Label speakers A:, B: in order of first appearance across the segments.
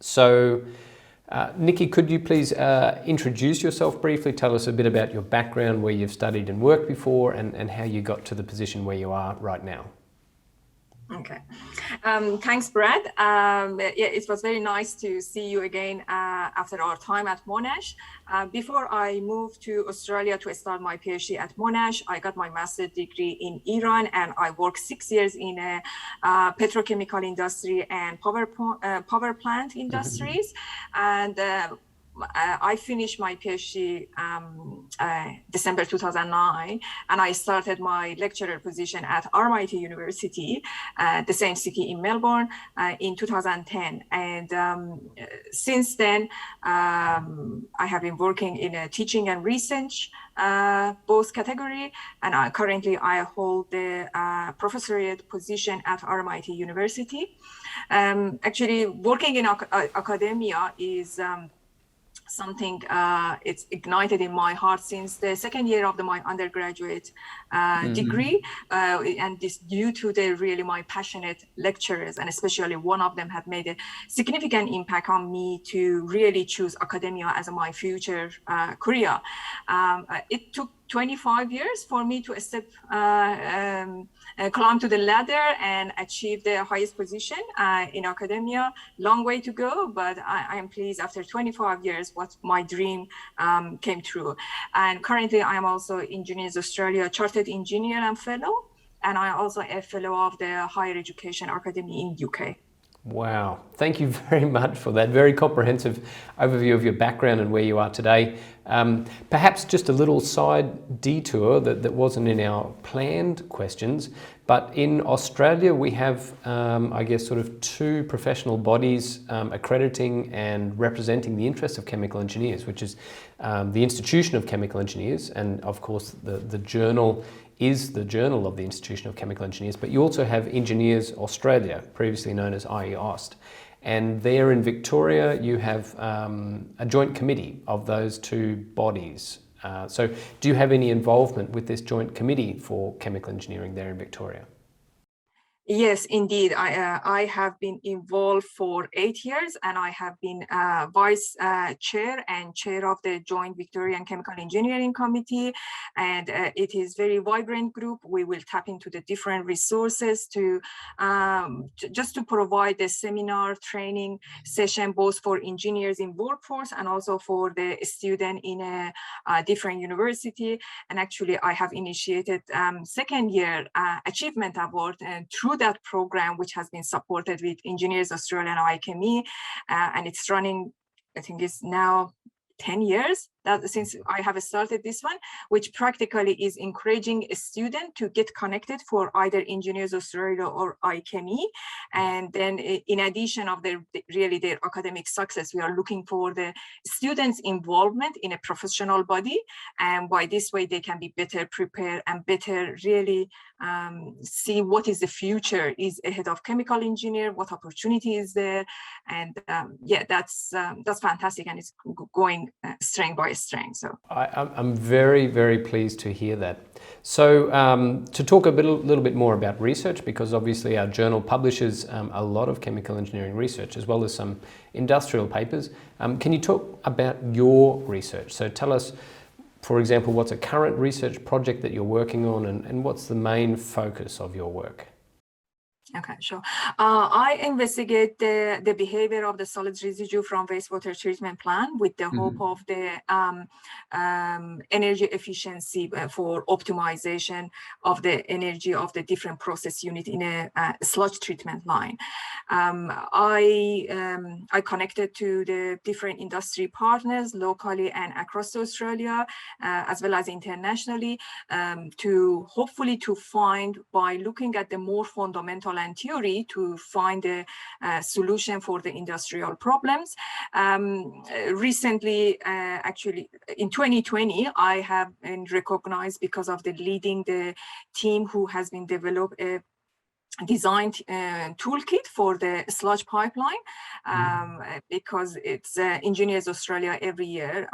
A: So, Nicky, could you please introduce yourself briefly? Tell us a bit about your background, where you've studied and worked before, and how you got to the position where you are right now.
B: Okay. Thanks, Brad. It was very nice to see you again after our time at Monash. Before I moved to Australia to start my PhD at Monash, I got my master's degree in Iran, and I worked 6 years in a petrochemical industry and power plant industries. And I finished my PhD December 2009, and I started my lecturer position at RMIT University, the same city in Melbourne, in 2010. And since then, I have been working in a teaching and research both category, and currently I hold the professorate position at RMIT University. Actually, working in academia is something it's ignited in my heart since the second year of my undergraduate degree, and this due to my passionate lecturers, and especially one of them had made a significant impact on me to really choose academia as my future career. It took 25 years for me to climb to the ladder and achieve the highest position in academia. Long way to go, but I am pleased after 25 years what my dream came true. And currently I am also Engineers Australia Chartered Engineer and Fellow, and I am also a Fellow of the Higher Education Academy in UK.
A: Wow, thank you very much for that very comprehensive overview of your background and where you are today. Perhaps just a little side detour that wasn't in our planned questions, but in Australia we have, I guess, sort of two professional bodies accrediting and representing the interests of chemical engineers, which is the Institution of Chemical Engineers, and of course the journal is the Journal of the Institution of Chemical Engineers, but you also have Engineers Australia, previously known as IEOST. And there in Victoria, you have a joint committee of those two bodies. So do you have any involvement with this joint committee for chemical engineering there in Victoria?
B: Yes, indeed. I have been involved for 8 years, and I have been vice chair and chair of the Joint Victorian Chemical Engineering Committee. And it is very vibrant group. We will tap into the different resources to just to provide the seminar training session, both for engineers in workforce and also for the student in a different university. And actually, I have initiated second year achievement award through that program, which has been supported with Engineers Australia and ICME, and it's running, I think it's now 10 years since I have started this one, which practically is encouraging a student to get connected for either Engineers Australia or ICME. And then in addition of their academic success, we are looking for the students' involvement in a professional body. And by this way, they can be better prepared and better really see what is the future is ahead of chemical engineer, what opportunity is there. And that's fantastic. And it's going strength by strength. So
A: I'm very, very pleased to hear that. So to talk a little bit more about research, because obviously our journal publishes a lot of chemical engineering research as well as some industrial papers. Can you talk about your research? So tell us, for example, what's a current research project that you're working on, and what's the main focus of your work?
B: Okay, sure. I investigate the behavior of the solids residue from wastewater treatment plant with the hope of the energy efficiency for optimization of the energy of the different process unit in a sludge treatment line. I connected to the different industry partners locally and across Australia, as well as internationally, to hopefully to find, by looking at the more fundamental and theory, to find a solution for the industrial problems. Recently, actually in 2020, I have been recognized because of the leading the team who has been developed a design toolkit for the sludge pipeline, because it's Engineers Australia every year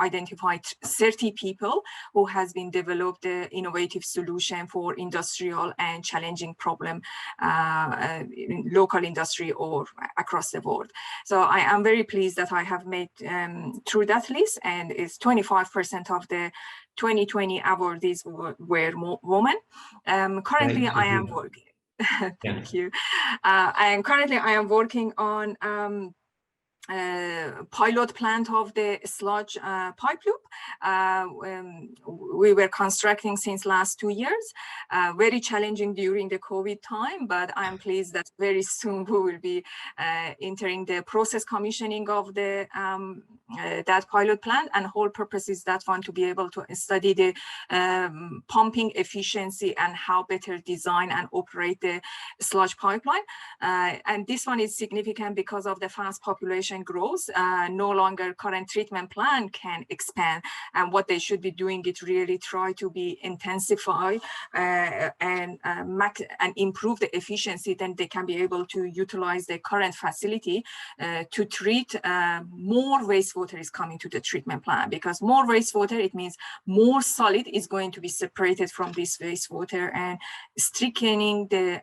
B: identified 30 people who has been developed the innovative solution for industrial and challenging problem in local industry or across the board. So I am very pleased that I have made through that list, and it's 25% of the 2020 awardees were women. Currently, I am working. Thank you. And currently I am working on pilot plant of the sludge pipe loop. We were constructing since last 2 years, very challenging during the COVID time, but I'm pleased that very soon we will be entering the process commissioning of the that pilot plant, and whole purpose is that one to be able to study the pumping efficiency and how better design and operate the sludge pipeline. And this one is significant because of the fast population growth. No longer current treatment plant can expand, and what they should be doing is really try to be intensify and improve the efficiency. Then they can be able to utilize the current facility to treat more wastewater is coming to the treatment plant, because more wastewater, it means more solid is going to be separated from this wastewater, and strengthening the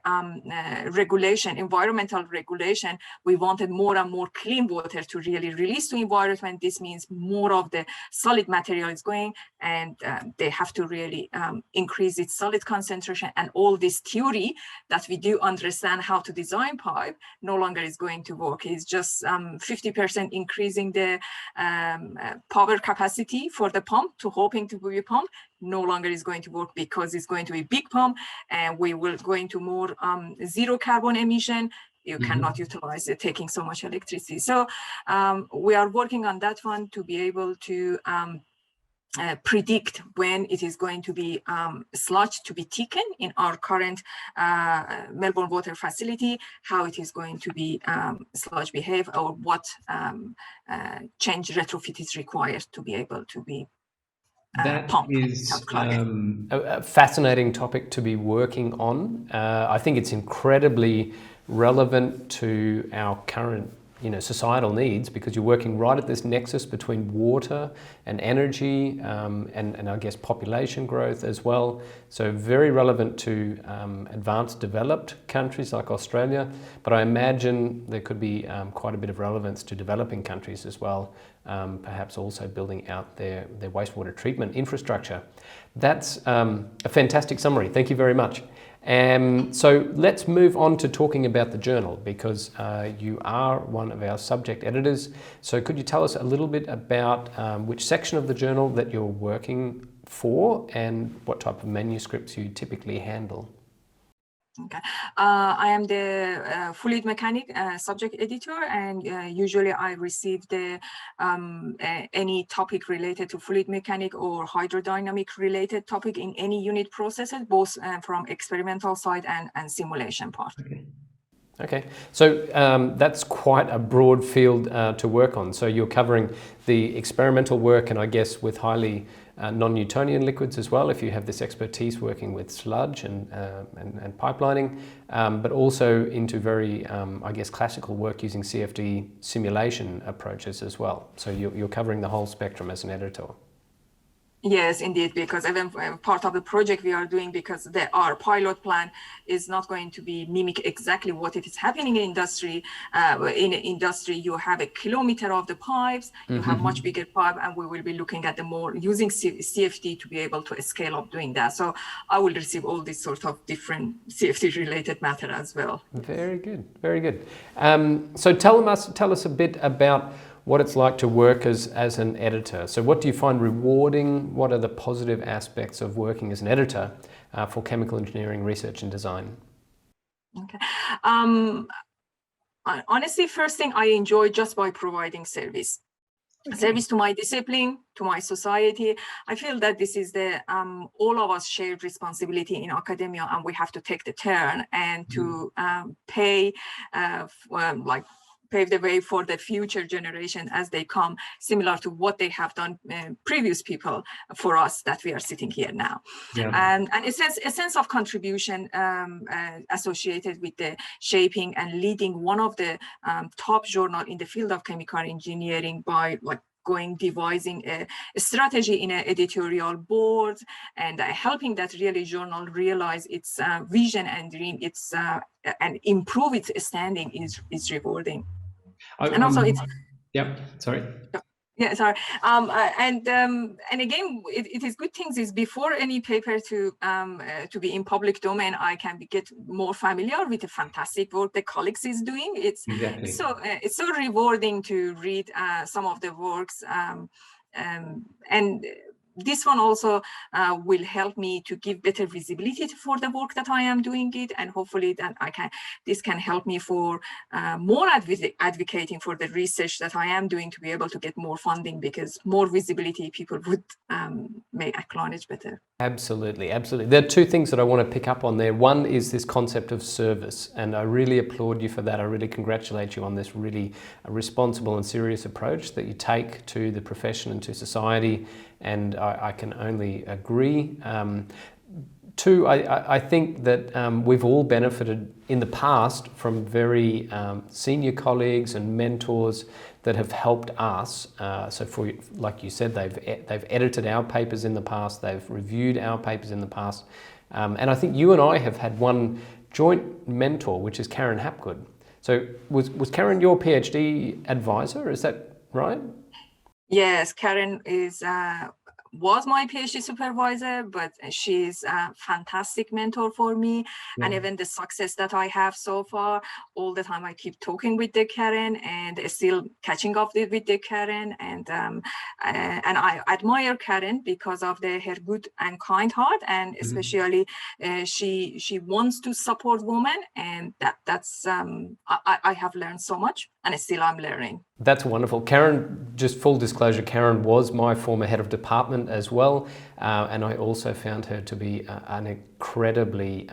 B: regulation, environmental regulation. We wanted more and more clean water to really release to environment. This means more of the solid material is going, and they have to really increase its solid concentration. And all this theory that we do understand how to design pipe no longer is going to work. It's just 50% increasing the power capacity for the pump to hoping to be a pump no longer is going to work, because it's going to be big pump, and we will go into more zero carbon emission. You cannot utilize it taking so much electricity. So we are working on that one to be able to predict when it is going to be sludge to be taken in our current Melbourne water facility, how it is going to be sludge behave, or what change retrofit is required to be able to be
A: that is a fascinating topic to be working on. I think it's incredibly relevant to our current societal needs, because you're working right at this nexus between water and energy, and I guess population growth as well. So very relevant to advanced developed countries like Australia, but I imagine there could be quite a bit of relevance to developing countries as well, perhaps also building out their wastewater treatment infrastructure. That's a fantastic summary. Thank you very much. So let's move on to talking about the journal, because you are one of our subject editors. So could you tell us a little bit about which section of the journal that you're working for, and what type of manuscripts you typically handle?
B: Okay, I am the fluid mechanic subject editor, and usually I receive the any topic related to fluid mechanic or hydrodynamic related topic in any unit processes, both from experimental side and simulation part.
A: Okay, so that's quite a broad field to work on. So you're covering the experimental work, and I guess with highly non-Newtonian liquids as well, if you have this expertise working with sludge and pipelining, but also into very, I guess, classical work using CFD simulation approaches as well. So you're covering the whole spectrum as an editor.
B: Yes, indeed, because even part of the project we are doing, because our pilot plan is not going to be mimic exactly what it is happening in industry. In industry, you have a kilometer of the pipes, you have much bigger pipe, and we will be looking at the more using CFD to be able to scale up doing that. So I will receive all these sort of different CFD related matter as well.
A: Very good, very good. So tell us a bit about what it's like to work as an editor. So what do you find rewarding? What are the positive aspects of working as an editor for chemical engineering research and design?
B: Okay. Honestly, first thing I enjoy just by providing service. Okay. Service to my discipline, to my society. I feel that this is the all of us shared responsibility in academia, and we have to take the turn and to pay like pave the way for the future generation as they come, similar to what they have done previous people for us that we are sitting here now.
A: Yeah.
B: And a sense of contribution associated with the shaping and leading one of the top journal in the field of chemical engineering by devising a strategy in an editorial board and helping that really journal realize its vision and dream, and improve its standing is rewarding. And also it's
A: sorry.
B: Yeah, sorry. And again, it is good things is before any paper to be in public domain, I can get more familiar with the fantastic work the colleagues is doing. It's so rewarding to read some of the works, and this one also will help me to give better visibility for the work that I am doing it, and hopefully that this can help me for more advocating for the research that I am doing to be able to get more funding, because more visibility people would may acknowledge better.
A: Absolutely, absolutely. There are two things that I want to pick up on there. One is this concept of service, and I really applaud you for that. I really congratulate you on this really responsible and serious approach that you take to the profession and to society, and I can only agree. Two, I think that we've all benefited in the past from very senior colleagues and mentors that have helped us. So for, like you said, they've edited our papers in the past, they've reviewed our papers in the past. And I think you and I have had one joint mentor, which is Karen Hapgood. So was Karen your PhD advisor, is that right?
B: Yes, Karen was my PhD supervisor, but she's a fantastic mentor for me. Yeah. And even the success that I have so far, all the time I keep talking with the Karen and still catching up with the Karen. And I admire Karen because of her good and kind heart, and especially she wants to support women, and that's I have learned so much, and still I'm learning.
A: That's wonderful. Karen, just full disclosure, Karen was my former head of department as well, and I also found her to be an incredibly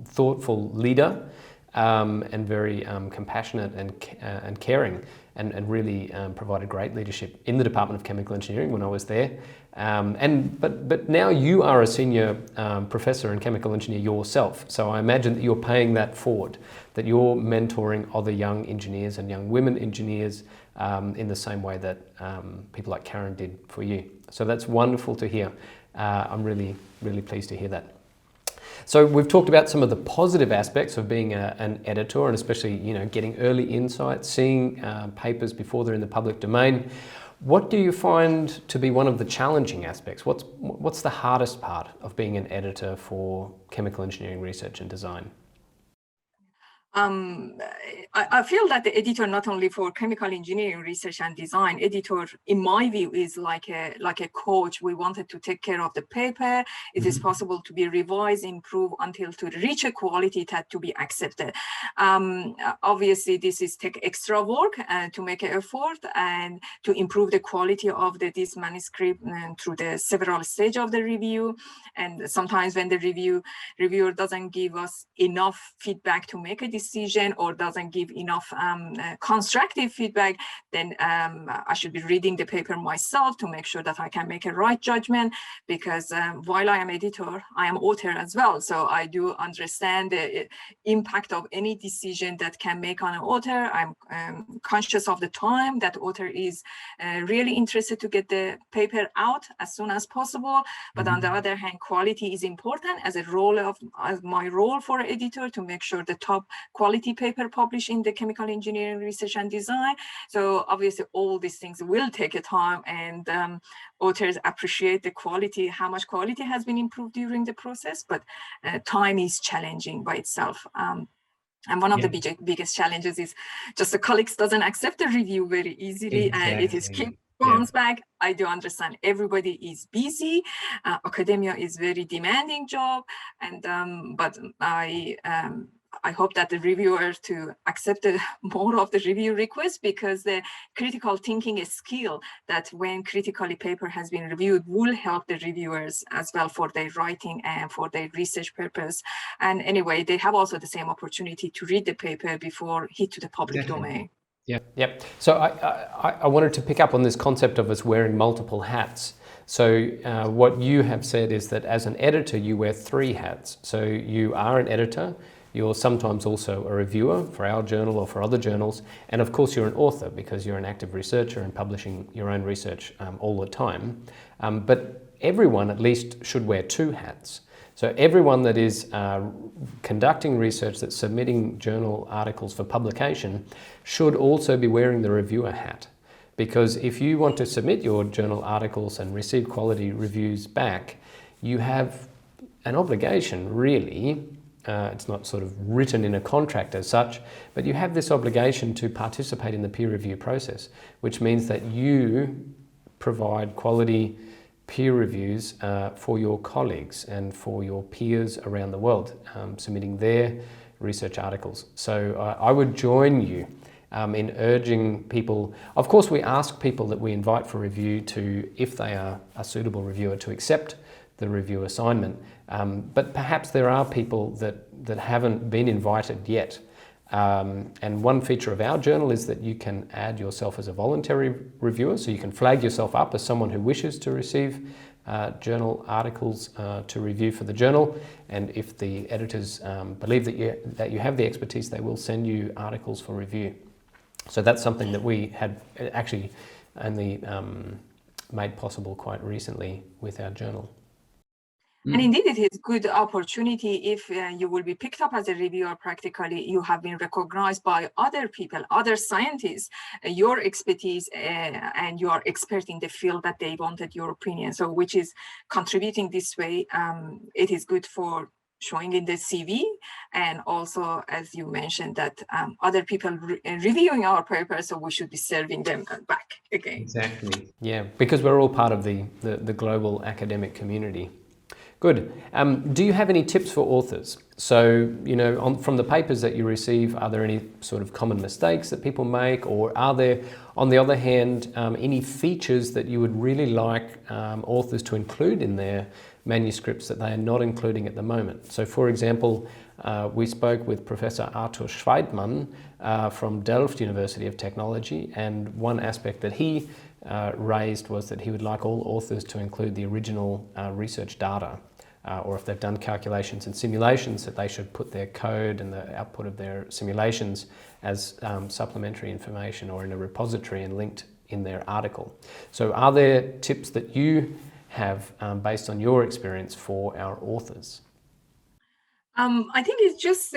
A: thoughtful leader, and very compassionate and caring, and really provided great leadership in the Department of Chemical Engineering when I was there. But now you are a senior professor and chemical engineer yourself, so I imagine that you're paying that forward, that you're mentoring other young engineers and young women engineers in the same way that people like Karen did for you. So that's wonderful to hear. I'm really, really pleased to hear that. So we've talked about some of the positive aspects of being an editor, and especially, getting early insights, seeing papers before they're in the public domain. What do you find to be one of the challenging aspects? What's the hardest part of being an editor for chemical engineering research and design?
B: I feel that the editor, not only for chemical engineering research and design, editor, in my view, is like a coach. We wanted to take care of the paper. It is possible to be revised, improved until to reach a quality that to be accepted. Obviously, this is take extra work to make an effort and to improve the quality of this manuscript through the several stages of the review. And sometimes when the reviewer doesn't give us enough feedback to make a decision, or doesn't give enough constructive feedback, then I should be reading the paper myself to make sure that I can make a right judgment, because while I am editor, I am author as well. So I do understand the impact of any decision that can make on an author. I'm conscious of the time that author is really interested to get the paper out as soon as possible. But on the other hand, quality is important as my role for editor, to make sure the top quality paper published in the chemical engineering research and design. So obviously all these things will take a time, and authors appreciate the quality, how much quality has been improved during the process, but time is challenging by itself. And one of the biggest challenges is just the colleagues doesn't accept the review very easily, and it is keep bounce back. I do understand everybody is busy. Academia is very demanding job, and but I hope that the reviewers to accept more of the review requests, because the critical thinking is skill that when critically paper has been reviewed will help the reviewers as well for their writing and for their research purpose. And anyway, they have also the same opportunity to read the paper before hit to the public domain.
A: Yep. So I wanted to pick up on this concept of us wearing multiple hats. So what you have said is that as an editor, you wear 3 hats. So you are an editor, you're sometimes also a reviewer for our journal or for other journals, and of course you're an author because you're an active researcher and publishing your own research all the time. But everyone at least should wear 2 hats. So everyone that is conducting research, that's submitting journal articles for publication, should also be wearing the reviewer hat. Because if you want to submit your journal articles and receive quality reviews back, you have an obligation, really. It's not sort of written in a contract as such, but you have this obligation to participate in the peer review process, which means that you provide quality peer reviews for your colleagues and for your peers around the world, submitting their research articles. So I would join you in urging people. Of course, we ask people that we invite for review to, if they are a suitable reviewer, to accept the review assignment. But perhaps there are people that haven't been invited yet. And one feature of our journal is that you can add yourself as a voluntary reviewer, so you can flag yourself up as someone who wishes to receive journal articles to review for the journal, and if the editors believe that you have the expertise, they will send you articles for review. So that's something that we had actually only made possible quite recently with our journal.
B: And indeed, it is good opportunity if you will be picked up as a reviewer. Practically, you have been recognized by other people, other scientists, your expertise, and you are expert in the field that they wanted your opinion. So, which is contributing this way. It is good for showing in the CV, and also, as you mentioned, that other people reviewing our papers, so we should be serving them back again.
A: Exactly. Yeah, because we're all part of the global academic community. Good. Do you have any tips for authors? So, you know, from the papers that you receive, are there any sort of common mistakes that people make, or are there, on the other hand, any features that you would really like authors to include in their manuscripts that they are not including at the moment? So, for example, we spoke with Professor Arthur Schweidmann from Delft University of Technology, and one aspect that he raised was that he would like all authors to include the original research data. Or if they've done calculations and simulations, that they should put their code and the output of their simulations as supplementary information or in a repository and linked in their article. So are there tips that you have based on your experience for our authors?
B: I think it's just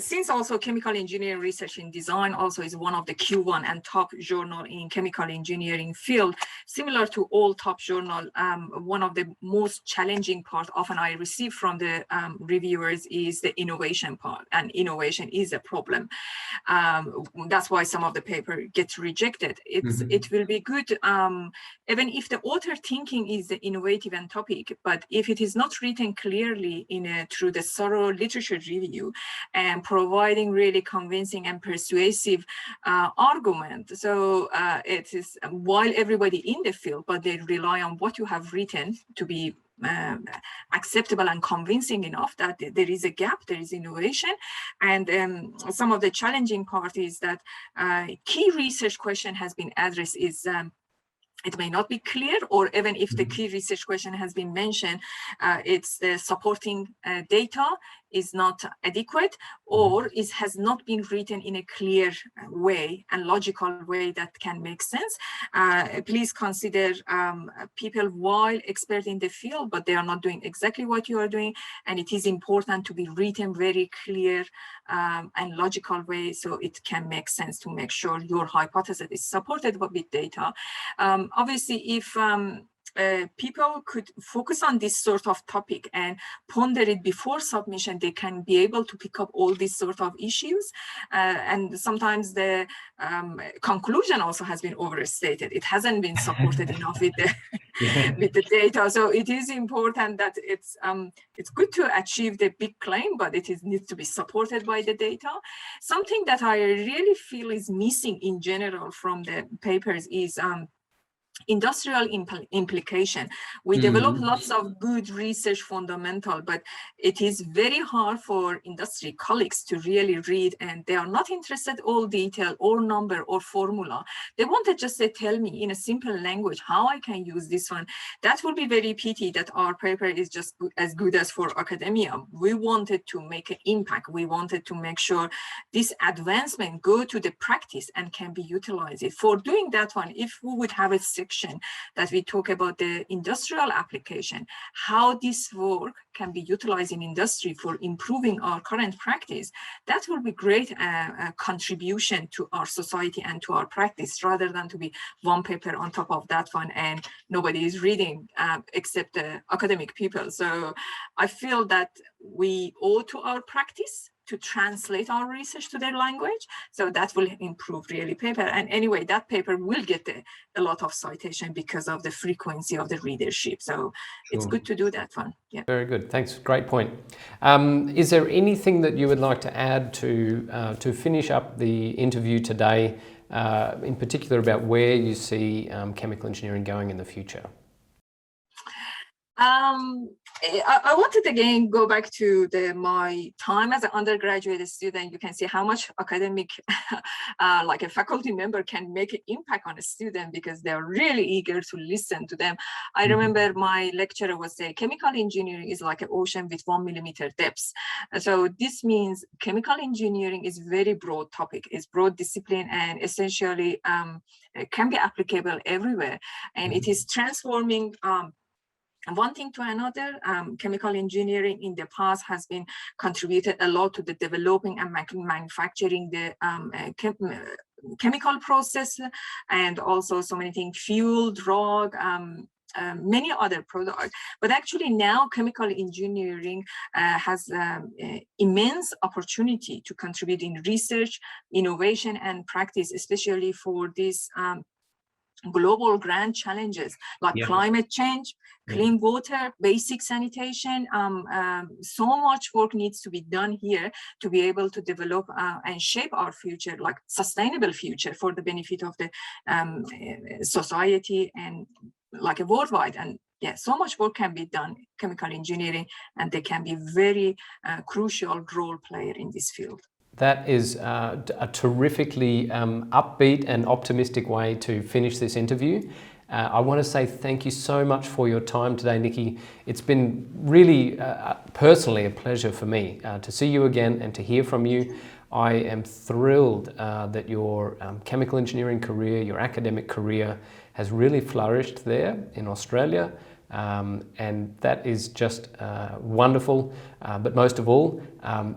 B: since also chemical engineering research in design also is one of the Q1 and top journal in chemical engineering field, similar to all top journal, one of the most challenging part often I receive from the reviewers is the innovation part, and innovation is a problem. That's why some of the paper gets rejected. It will be good even if the author thinking is the innovative and topic, but if it is not written clearly through the thorough literature review and providing really convincing and persuasive argument. So it is, while everybody in the field, but they rely on what you have written to be acceptable and convincing enough that there is a gap, there is innovation. And some of the challenging part is that key research question has been addressed is it may not be clear, or even if the key research question has been mentioned, it's the supporting data is not adequate, or it has not been written in a clear way and logical way that can make sense. Please consider people while expert in the field, but they are not doing exactly what you are doing. And it is important to be written very clear and logical way, so it can make sense to make sure your hypothesis is supported with data. Obviously, if people could focus on this sort of topic and ponder it before submission, they can be able to pick up all these sort of issues. And sometimes the conclusion also has been overstated. It hasn't been supported enough with the, with the data. So it is important that it's good to achieve the big claim, but it needs to be supported by the data. Something that I really feel is missing in general from the papers is industrial implication. We develop lots of good research fundamental, but it is very hard for industry colleagues to really read, and they are not interested all detail or number or formula. They want to just say, tell me in a simple language how I can use this one. That would be very pity that our paper is just as good as for academia. We wanted to make an impact. We wanted to make sure this advancement go to the practice and can be utilized. For doing that one, if we would have a section that we talk about the industrial application, how this work can be utilized in industry for improving our current practice, that will be great contribution to our society and to our practice, rather than to be one paper on top of that one and nobody is reading except the academic people. So I feel that we owe to our practice to translate our research to their language. So that will improve really paper. And anyway, that paper will get a lot of citation because of the frequency of the readership. So it's good to do that one. Yeah.
A: Very good. Thanks. Great point. Is there anything that you would like to add to finish up the interview today, in particular about where you see chemical engineering going in the future?
B: I wanted again go back to my time as an undergraduate student. You can see how much academic, like a faculty member, can make an impact on a student because they're really eager to listen to them. I remember my lecturer was saying, chemical engineering is like an ocean with 1 millimeter depth. So this means chemical engineering is very broad topic, it's broad discipline, and essentially can be applicable everywhere. And it is transforming one thing to another. Chemical engineering in the past has been contributed a lot to the developing and manufacturing the chemical process, and also so many things, fuel, drug, many other products. But actually now chemical engineering has immense opportunity to contribute in research, innovation, and practice, especially for this global grand challenges like climate change, clean water, basic sanitation. So much work needs to be done here to be able to develop and shape our future, like sustainable future for the benefit of the society and like a worldwide. And yeah, so much work can be done, chemical engineering, and they can be very crucial role player in this field.
A: That is a terrifically upbeat and optimistic way to finish this interview. I want to say thank you so much for your time today, Nicky. It's been really personally a pleasure for me to see you again and to hear from you. I am thrilled that your chemical engineering career, your academic career, has really flourished there in Australia. And that is just wonderful, but most of all,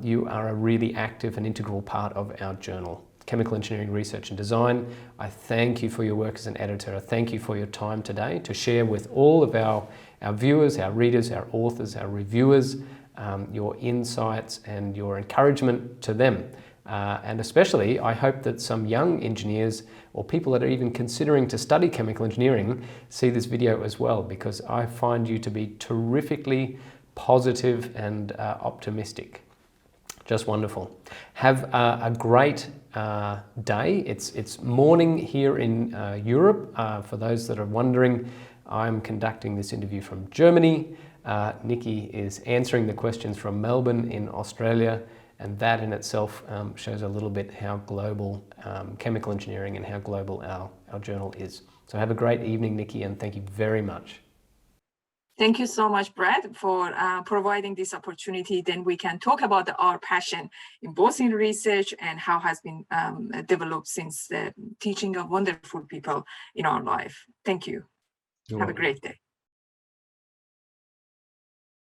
A: you are a really active and integral part of our journal, Chemical Engineering Research and Design. I thank you for your work as an editor. I thank you for your time today to share with all of our viewers, our readers, our authors, our reviewers, your insights and your encouragement to them. And especially, I hope that some young engineers or people that are even considering to study chemical engineering see this video as well, because I find you to be terrifically positive and optimistic. Just wonderful. Have a great day. It's morning here in Europe. For those that are wondering, I'm conducting this interview from Germany. Nicky is answering the questions from Melbourne in Australia. And that in itself shows a little bit how global chemical engineering and how global our journal is. So have a great evening, Nicky, and thank you very much.
B: Thank you so much, Brad, for providing this opportunity. Then we can talk about our passion in both in research and how has been developed since the teaching of wonderful people in our life. Thank you. Have a great day.